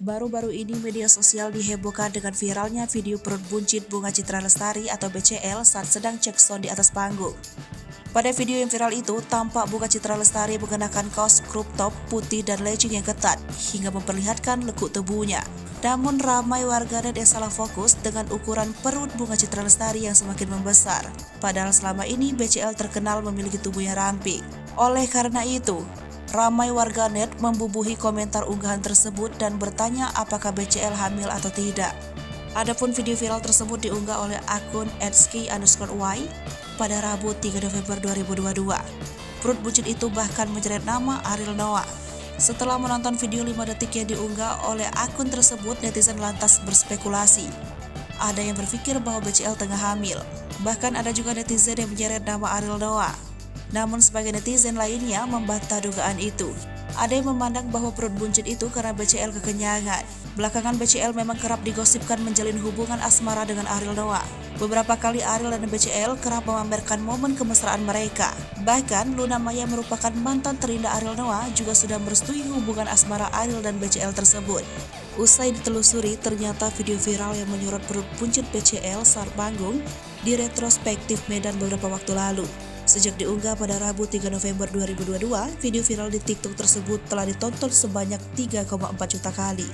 Baru-baru ini media sosial dihebohkan dengan viralnya video perut buncit Bunga Citra Lestari atau BCL saat sedang cek sound di atas panggung. Pada video yang viral itu, tampak Bunga Citra Lestari mengenakan kaos crop top putih dan legging yang ketat, hingga memperlihatkan lekuk tubuhnya. Namun ramai warganet yang salah fokus dengan ukuran perut Bunga Citra Lestari yang semakin membesar. Padahal selama ini BCL terkenal memiliki tubuh yang ramping. Oleh karena itu, ramai warganet membubuhi komentar unggahan tersebut dan bertanya apakah BCL hamil atau tidak. Adapun video viral tersebut diunggah oleh akun @ski_y pada Rabu 3 November 2022. Perut buncit itu bahkan menyeret nama Ariel Noah. Setelah menonton video 5 detik yang diunggah oleh akun tersebut, netizen lantas berspekulasi. Ada yang berpikir bahwa BCL tengah hamil. Bahkan ada juga netizen yang menyeret nama Ariel Noah. Namun sebagai netizen lainnya membantah dugaan itu. Ada yang memandang bahwa perut buncit itu karena BCL kekenyangan. Belakangan BCL memang kerap digosipkan menjalin hubungan asmara dengan Ariel Noah. Beberapa kali Ariel dan BCL kerap memamerkan momen kemesraan mereka. Bahkan Luna Maya merupakan mantan terindah Ariel Noah juga sudah merestui hubungan asmara Ariel dan BCL tersebut. Usai ditelusuri, ternyata video viral yang menyorot perut buncit BCL saat panggung di retrospektif Medan beberapa waktu lalu. Sejak diunggah pada Rabu 3 November 2022, video viral di TikTok tersebut telah ditonton sebanyak 3,4 juta kali.